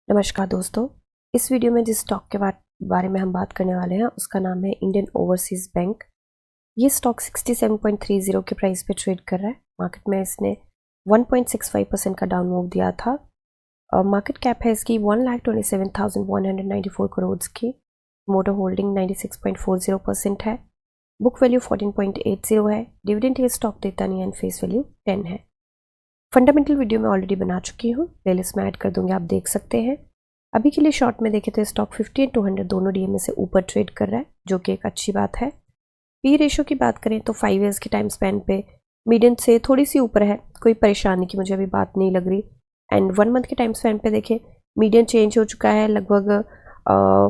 नमस्कार दोस्तों। इस वीडियो में जिस स्टॉक के बारे में हम बात करने वाले हैं उसका नाम है इंडियन ओवरसीज बैंक। ये स्टॉक 67.30 के प्राइस पे ट्रेड कर रहा है। मार्केट में इसने 1.65% का डाउन मूव दिया था और मार्केट कैप है इसकी 1,27,194 करोड़ की। मोटर होल्डिंग 96.40% है। बुक वैल्यू 14.80 है। डिविडेंड ये स्टॉक देता नहीं है एंड फेस वैल्यू 10 है। फंडामेंटल वीडियो मैं ऑलरेडी बना चुकी हूँ, प्लेलिस्ट में ऐड कर दूंगी, आप देख सकते हैं। अभी के लिए शॉर्ट में देखें तो स्टॉक 50 एंड 200 दोनों डीएमए से ऊपर ट्रेड कर रहा है, जो कि एक अच्छी बात है। पी रेशो की बात करें तो 5 ईयर्स के टाइम स्पैन पे मीडियन से थोड़ी सी ऊपर है, कोई परेशानी की मुझे अभी बात नहीं लग रही। एंड 1 मंथ के टाइम स्पैन पे देखें मीडियन चेंज हो चुका है, लगभग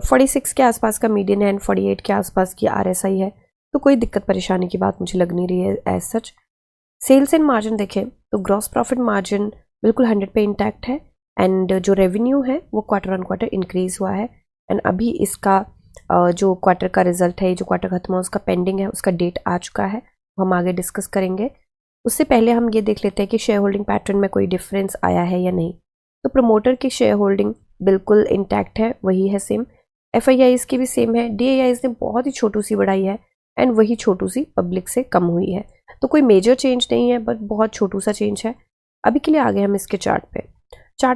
46 के आसपास का मीडियन है एंड 48 के आसपास की RSI है, तो कोई दिक्कत परेशानी की बात मुझे लग नहीं रही है as such. Sales and margin देखें तो ग्रॉस प्रॉफिट मार्जिन बिल्कुल 100 पे इंटैक्ट है एंड जो रेवेन्यू है वो क्वार्टर ऑन क्वार्टर इंक्रीज हुआ है। एंड अभी इसका जो क्वार्टर का रिजल्ट है, जो क्वार्टर खत्म हुआ उसका पेंडिंग है, उसका डेट आ चुका है, वो हम आगे डिस्कस करेंगे। उससे पहले हम ये देख लेते हैं कि शेयर होल्डिंग पैटर्न में कोई डिफरेंस आया है या नहीं। तो प्रमोटर की शेयर होल्डिंग बिल्कुल इंटैक्ट है, वही है सेम। FIIs की भी सेम है। DIIs ने बहुत ही छोटू सी बढ़ाई है एंड वही छोटू सी पब्लिक से कम हुई है, तो कोई मेजर चेंज नहीं है, बट बहुत छोटू सा चेंज है। अभी के लिए आगे हम इसके चार्ट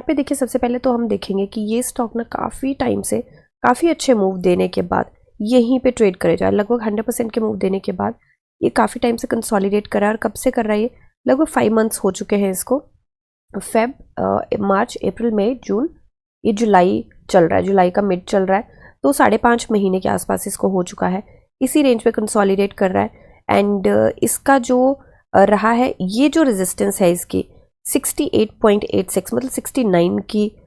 पे देखिए। सबसे पहले तो हम देखेंगे कि ये स्टॉक ना काफ़ी टाइम से काफ़ी अच्छे मूव देने के बाद यहीं पे ट्रेड करे जा रहा है। लगभग 100% के मूव देने के बाद ये काफ़ी टाइम से कंसोलिडेट कर रहा है। और कब से कर रहा है ये? लगभग 5 मंथ्स हो चुके हैं इसको। फेब, मार्च, अप्रैल, मई, जून, ये जुलाई चल रहा है, जुलाई का मिड चल रहा है, तो 5.5 महीने के आसपास इसको हो चुका है। इसी रेंज पे कंसोलिडेट कर रहा है एंड इसका जो रहा है, ये जो रेजिस्टेंस है इसकी 68.86, मतलब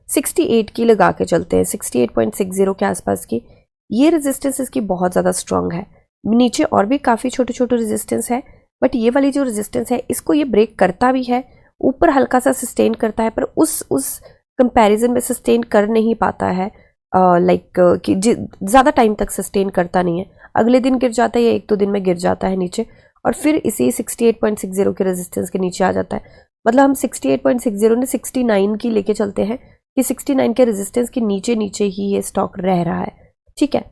68 की लगा के चलते हैं, 68.60 के आसपास की ये रेजिस्टेंस इसकी बहुत ज़्यादा स्ट्रांग है। नीचे और भी काफ़ी छोटे छोटे रेजिस्टेंस है, बट ये वाली जो रेजिस्टेंस है इसको ये ब्रेक करता भी है, ऊपर हल्का सा सस्टेन करता है, पर उस कंपैरिजन में सस्टेन कर नहीं पाता है। कि ज़्यादा टाइम तक सस्टेन करता नहीं है, अगले दिन गिर जाता है या 1-2 दिन में गिर जाता है नीचे, और फिर इसी 68.60 के रेजिस्टेंस के नीचे आ जाता है। मतलब हम 68.60 ने 69 की लेके चलते हैं कि 69 के रेजिस्टेंस के नीचे नीचे ही ये स्टॉक रह रहा है, ठीक है।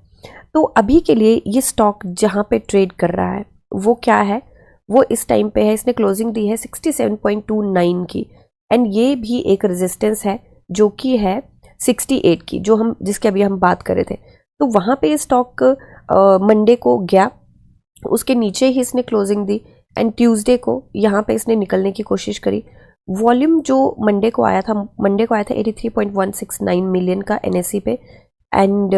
तो अभी के लिए ये स्टॉक जहाँ पे ट्रेड कर रहा है वो क्या है, वो इस टाइम पे है, इसने क्लोजिंग दी है 67.29 की एंड ये भी एक रेजिस्टेंस है जो कि है 68 की, जो जिसके अभी हम बात कर रहे थे। तो वहाँ पे ये स्टॉक मंडे को गया, उसके नीचे ही इसने क्लोजिंग दी एंड ट्यूसडे को यहाँ पे इसने निकलने की कोशिश करी। वॉल्यूम जो मंडे को आया था 83.169 मिलियन का NSE पे एंड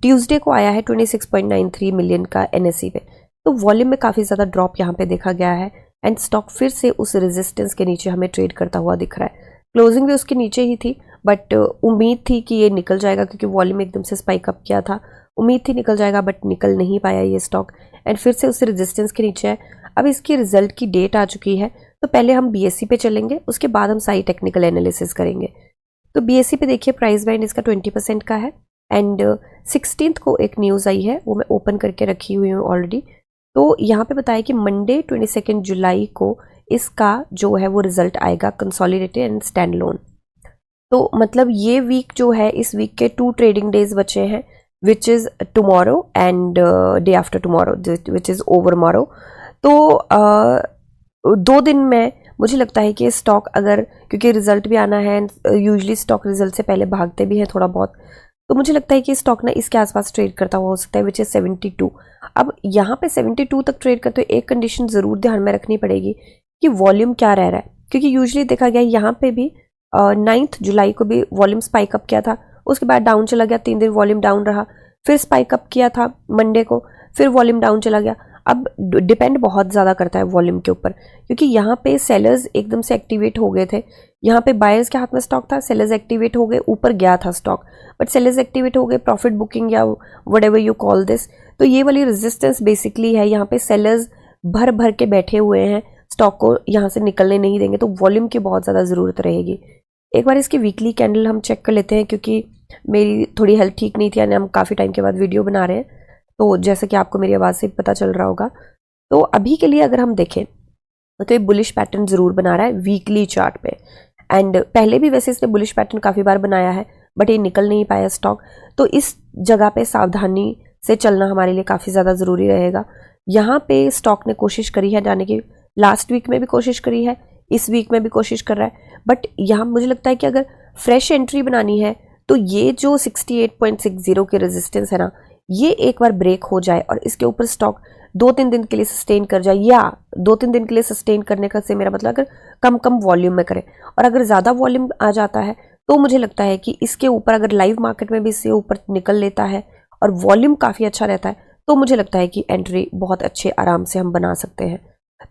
ट्यूसडे को आया है 26.93 मिलियन का NSE पे। तो वॉल्यूम में काफ़ी ज़्यादा ड्रॉप यहाँ पे देखा गया है एंड स्टॉक फिर से उस रेजिस्टेंस के नीचे हमें ट्रेड करता हुआ दिख रहा है। क्लोजिंग भी उसके नीचे ही थी, बट उम्मीद थी कि ये निकल जाएगा क्योंकि वॉल्यूम एकदम से स्पाइक अप किया था। उम्मीद थी निकल जाएगा, बट निकल नहीं पाया ये स्टॉक एंड फिर से उस रेजिस्टेंस के नीचे है। अब इसकी रिजल्ट की डेट आ चुकी है, तो पहले हम BSE पे चलेंगे, उसके बाद हम सारी टेक्निकल एनालिसिस करेंगे। तो BSE पे देखिए प्राइस बैंड इसका 20% का है एंड 16th को एक न्यूज़ आई है, वो मैं ओपन करके रखी हुई हूँ ऑलरेडी। तो यहाँ पे बताया कि मंडे 22 जुलाई को इसका जो है वो रिजल्ट आएगा, कंसोलिडेटेड एंड स्टैंड लोन। तो मतलब ये वीक जो है, इस वीक के 2 ट्रेडिंग डेज बचे हैं, which is tomorrow and day after tomorrow, which is over Morrow. तो 2 दिन में मुझे लगता है कि स्टॉक अगर, क्योंकि रिजल्ट भी आना है, यूजुअली स्टॉक रिजल्ट से पहले भागते भी हैं थोड़ा बहुत, तो मुझे लगता है कि स्टॉक ना इसके आसपास ट्रेड करता हुआ हो सकता है, विच इज़ 72। अब यहाँ पे 72 तक ट्रेड करते हुए एक कंडीशन ज़रूर ध्यान में रखनी पड़ेगी कि वॉल्यूम क्या रह रहा है, क्योंकि यूजुअली देखा गया यहाँ पे भी 9 जुलाई को भी वॉल्यूम स्पाइक अप किया था, उसके बाद डाउन चला गया, 3 दिन वॉल्यूम डाउन रहा, फिर स्पाइक अप किया था मंडे को, फिर वॉल्यूम डाउन चला गया। अब डिपेंड बहुत ज़्यादा करता है वॉल्यूम के ऊपर, क्योंकि यहाँ पे सेलर्स एकदम से एक्टिवेट हो गए थे, यहाँ पे बायर्स के हाथ में स्टॉक था, सेलर्स एक्टिवेट हो गए, ऊपर गया था स्टॉक, बट सेलर्स एक्टिवेट हो गए, प्रॉफिट बुकिंग या व्हाटएवर यू कॉल दिस। तो ये वाली रेजिस्टेंस बेसिकली है, यहाँ पे सेलर्स भर भर के बैठे हुए हैं, स्टॉक को यहाँ से निकलने नहीं देंगे, तो वॉल्यूम की बहुत ज़्यादा ज़रूरत रहेगी। एक बार इसकी वीकली कैंडल हम चेक कर लेते हैं, क्योंकि मेरी थोड़ी हेल्थ ठीक नहीं थी यानी हम काफ़ी टाइम के बाद वीडियो बना रहे हैं, तो जैसे कि आपको मेरी आवाज़ से पता चल रहा होगा। तो अभी के लिए अगर हम देखें तो ये बुलिश पैटर्न ज़रूर बना रहा है वीकली चार्ट पे, एंड पहले भी वैसे इसने बुलिश पैटर्न काफ़ी बार बनाया है, बट ये निकल नहीं पाया स्टॉक। तो इस जगह पे सावधानी से चलना हमारे लिए काफ़ी ज़्यादा ज़रूरी रहेगा। यहाँ पे स्टॉक ने कोशिश करी है जाने की, लास्ट वीक में भी कोशिश करी है, इस वीक में भी कोशिश कर रहा है, बट यहाँ मुझे लगता है कि अगर फ्रेश एंट्री बनानी है तो ये जो 68.60 के रेजिस्टेंस है ना, ये एक बार ब्रेक हो जाए और इसके ऊपर स्टॉक 2-3 दिन के लिए सस्टेन कर जाए, या 2-3 दिन के लिए सस्टेन करने का से मेरा मतलब अगर कम कम वॉल्यूम में करे, और अगर ज़्यादा वॉल्यूम आ जाता है तो मुझे लगता है कि इसके ऊपर अगर लाइव मार्केट में भी इससे ऊपर निकल लेता है और वॉल्यूम काफ़ी अच्छा रहता है तो मुझे लगता है कि एंट्री बहुत अच्छे आराम से हम बना सकते हैं।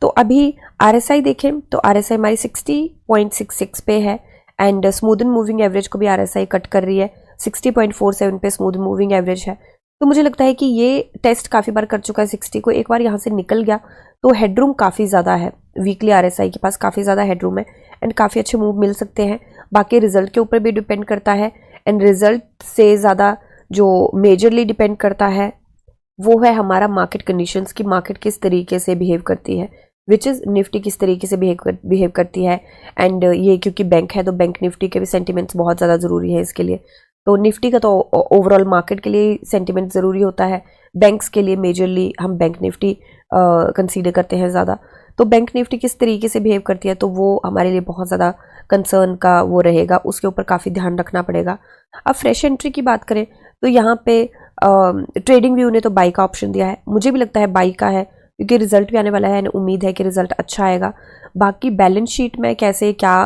तो अभी RSI देखें तो RSI हमारी 60.66 पे है and smooth and moving average को भी RSI कट कर रही है, 60.47 पे स्मूथ मूविंग एवरेज है। तो मुझे लगता है कि ये टेस्ट काफ़ी बार कर चुका है 60 को, एक बार यहाँ से निकल गया तो हेडरूम काफ़ी ज़्यादा है, वीकली RSI के पास काफ़ी ज़्यादा हेडरूम है एंड काफ़ी अच्छे मूव मिल सकते हैं। बाकी रिजल्ट के ऊपर भी डिपेंड करता है एंड रिजल्ट से ज़्यादा जो मेजरली डिपेंड करता है वो है हमारा मार्केट कंडीशंस की, मार्केट किस तरीके से बिहेव करती है, विच इज़ निफ्टी किस तरीके से बिहेव करती है। एंड ये क्योंकि बैंक है तो बैंक निफ्टी के भी सेंटिमेंट्स बहुत ज़्यादा ज़रूरी है इसके लिए। तो निफ्टी का तो ओवरऑल मार्केट के लिए सेंटिमेंट ज़रूरी होता है, बैंक्स के लिए मेजरली हम बैंक निफ्टी कंसीडर करते हैं ज़्यादा। तो बैंक निफ्टी किस तरीके से बिहेव करती है तो वो हमारे लिए बहुत ज़्यादा कंसर्न का वो रहेगा, उसके ऊपर काफ़ी ध्यान रखना पड़ेगा। अब फ्रेश एंट्री की बात करें तो यहाँ पे ट्रेडिंग व्यू ने तो बाई का ऑप्शन दिया है, मुझे भी लगता है बाई का है क्योंकि रिजल्ट भी आने वाला है, उम्मीद है कि रिजल्ट अच्छा आएगा। बाकी बैलेंस शीट में कैसे क्या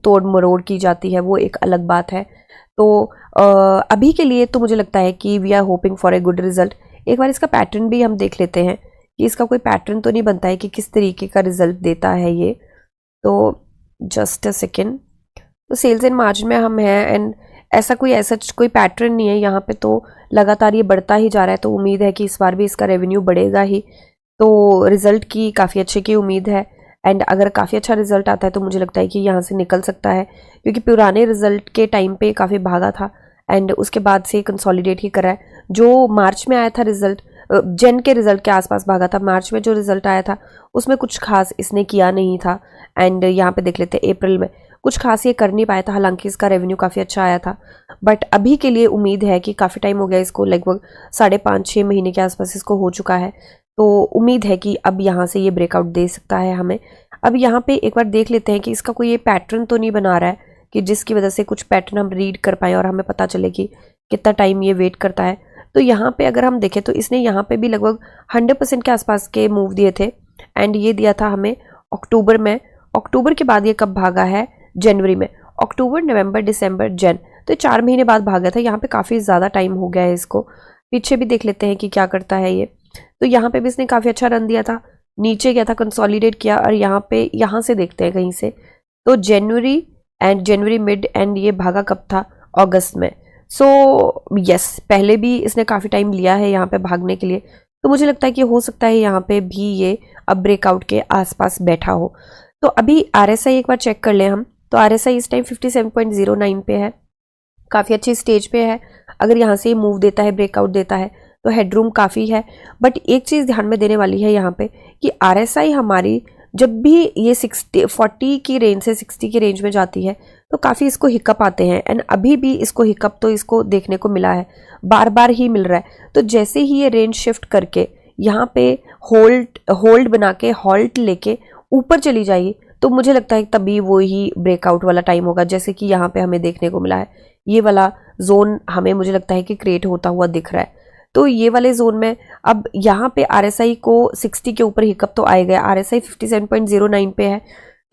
तोड़ मरोड़ की जाती है वो एक अलग बात है। तो अभी के लिए तो मुझे लगता है कि we are hoping for a good result. एक बार इसका पैटर्न भी हम देख लेते हैं कि इसका कोई पैटर्न तो नहीं बनता है कि किस तरीके का रिजल्ट देता है ये। तो जस्ट अ सेकेंड, तो सेल्स एंड मार्जिन में हम हैं एंड ऐसा कोई पैटर्न नहीं है यहाँ पे, तो लगातार ये बढ़ता ही जा रहा है। तो उम्मीद है कि इस बार भी इसका रेवेन्यू बढ़ेगा ही, तो रिजल्ट की काफ़ी अच्छे की उम्मीद है एंड अगर काफ़ी अच्छा रिजल्ट आता है तो मुझे लगता है कि यहाँ से निकल सकता है क्योंकि पुराने रिजल्ट के टाइम पे काफ़ी भागा था एंड उसके बाद से कंसोलिडेट ही करा है। जो मार्च में आया था रिजल्ट, जन के रिजल्ट के आसपास भागा था, मार्च में जो रिजल्ट आया था उसमें कुछ खास इसने किया नहीं था एंड यहाँ पे देख लेते हैं अप्रैल में कुछ खास ये कर नहीं पाया था, हालांकि इसका रेवेन्यू काफ़ी अच्छा आया था। बट अभी के लिए उम्मीद है कि काफ़ी टाइम हो गया इसको, लगभग 5.5-6 महीने के आसपास इसको हो चुका है, तो उम्मीद है कि अब यहाँ से ये ब्रेकआउट दे सकता है हमें। अब यहाँ पे एक बार देख लेते हैं कि इसका कोई ये पैटर्न तो नहीं बना रहा है कि जिसकी वजह से कुछ पैटर्न हम रीड कर पाएँ और हमें पता चले कि कितना टाइम ये वेट करता है। तो यहाँ पे अगर हम देखें तो इसने यहाँ पे भी लगभग 100% के आसपास के मूव दिए थे एंड ये दिया था हमें अक्टूबर में। अक्टूबर के बाद ये कब भागा है? जनवरी में। अक्टूबर, नवंबर, दिसंबर, जन, तो 4 महीने बाद भागा था। यहाँ पे काफ़ी ज़्यादा टाइम हो गया है इसको। पीछे भी देख लेते हैं कि क्या करता है ये। तो यहाँ पे भी इसने काफ़ी अच्छा रन दिया था, नीचे गया था, कंसोलिडेट किया और यहाँ से देखते हैं कहीं से, तो जनवरी मिड एंड ये भागा कब था? अगस्त में। सो यस, पहले भी इसने काफ़ी टाइम लिया है यहाँ पे भागने के लिए, तो मुझे लगता है कि हो सकता है यहाँ पे भी ये अब ब्रेकआउट के आसपास बैठा हो। तो अभी RSI एक बार चेक कर लें हम, तो RSI इस टाइम 57.09 पे है, काफ़ी अच्छी स्टेज पे है। अगर यहाँ से मूव देता है, ब्रेकआउट देता है तो हेडरूम काफ़ी है। बट एक चीज़ ध्यान में देने वाली है यहाँ पे कि RSI हमारी जब भी ये 40 की रेंज से 60 की रेंज में जाती है तो काफ़ी इसको हिकअप आते हैं एंड अभी भी इसको हिकअप तो इसको देखने को मिला है, बार बार ही मिल रहा है। तो जैसे ही ये रेंज शिफ्ट करके यहाँ पे होल्ड बना के हॉल्ट लेके ऊपर चली जाएगी तो मुझे लगता है तभी वो ही ब्रेकआउट वाला टाइम होगा, जैसे कि यहाँ पे हमें देखने को मिला है। ये वाला जोन हमें मुझे लगता है कि क्रिएट होता हुआ दिख रहा है। तो ये वाले जोन में अब यहाँ पे RSI को 60 के ऊपर हिकअप तो आएगा, RSI 57.09 पे है।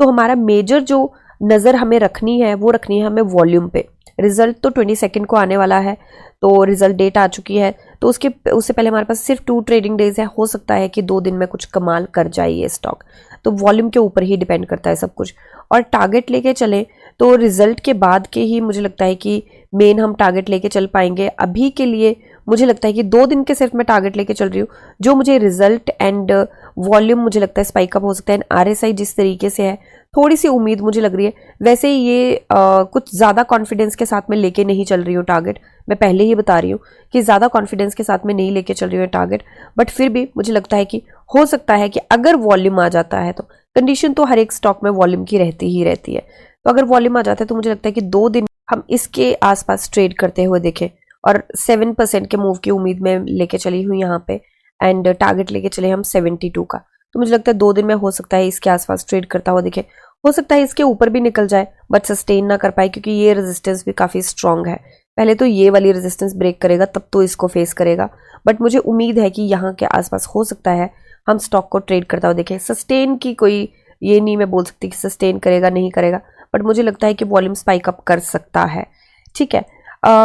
तो हमारा मेजर जो नज़र हमें रखनी है वो रखनी है हमें वॉल्यूम पे। रिजल्ट तो 22 को आने वाला है, तो रिजल्ट डेट आ चुकी है, तो उससे पहले हमारे पास सिर्फ 2 ट्रेडिंग डेज है। हो सकता है कि 2 दिन में कुछ कमाल कर जाए ये स्टॉक, तो वॉल्यूम के ऊपर ही डिपेंड करता है सब कुछ। और टारगेट लेके चलें तो रिजल्ट के बाद के ही मुझे लगता है कि मेन हम टारगेट लेके चल पाएंगे। अभी के लिए मुझे लगता है कि 2 दिन के सिर्फ मैं टारगेट लेके चल रही हूँ, जो मुझे रिजल्ट एंड वॉल्यूम मुझे लगता है स्पाइक अप हो सकता है। RSI जिस तरीके से है, थोड़ी सी उम्मीद मुझे लग रही है। वैसे ये कुछ ज़्यादा कॉन्फिडेंस के साथ में लेके नहीं चल रही हूँ टारगेट, मैं पहले ही बता रही हूँ कि ज़्यादा कॉन्फिडेंस के साथ में नहीं लेके चल रही हूँ टारगेट। बट फिर भी मुझे लगता है कि हो सकता है कि अगर वॉल्यूम आ जाता है, तो कंडीशन तो हर एक स्टॉक में वॉल्यूम की रहती ही रहती है, तो अगर वॉल्यूम आ जाता है तो मुझे लगता है कि 2 दिन हम इसके आसपास ट्रेड करते हुए देखें और 7% के मूव की उम्मीद में लेके चली हूँ यहाँ पे, एंड टारगेट लेके चले हम 72 का, तो मुझे लगता है 2 दिन में हो सकता है इसके आसपास ट्रेड करता हुआ दिखे। हो सकता है इसके ऊपर भी निकल जाए बट सस्टेन ना कर पाए, क्योंकि ये रेजिस्टेंस भी काफ़ी स्ट्रांग है। पहले तो ये वाली रेजिस्टेंस ब्रेक करेगा तब तो इसको फेस करेगा, बट मुझे उम्मीद है कि यहाँ के आसपास हो सकता है हम स्टॉक को ट्रेड करता हुआ देखें। सस्टेन की कोई ये नहीं मैं बोल सकती कि सस्टेन करेगा नहीं करेगा, बट मुझे लगता है कि वॉल्यूम स्पाइक अप कर सकता है। ठीक है,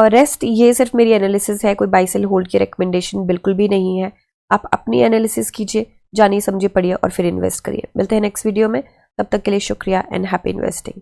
रेस्ट ये सिर्फ मेरी एनालिसिस है, कोई बाय सेल होल्ड की रिकमेंडेशन बिल्कुल भी नहीं है। आप अपनी एनालिसिस कीजिए, जानिए समझिए पढ़िए और फिर इन्वेस्ट करिए। मिलते हैं नेक्स्ट वीडियो में, तब तक के लिए शुक्रिया एंड हैप्पी इन्वेस्टिंग।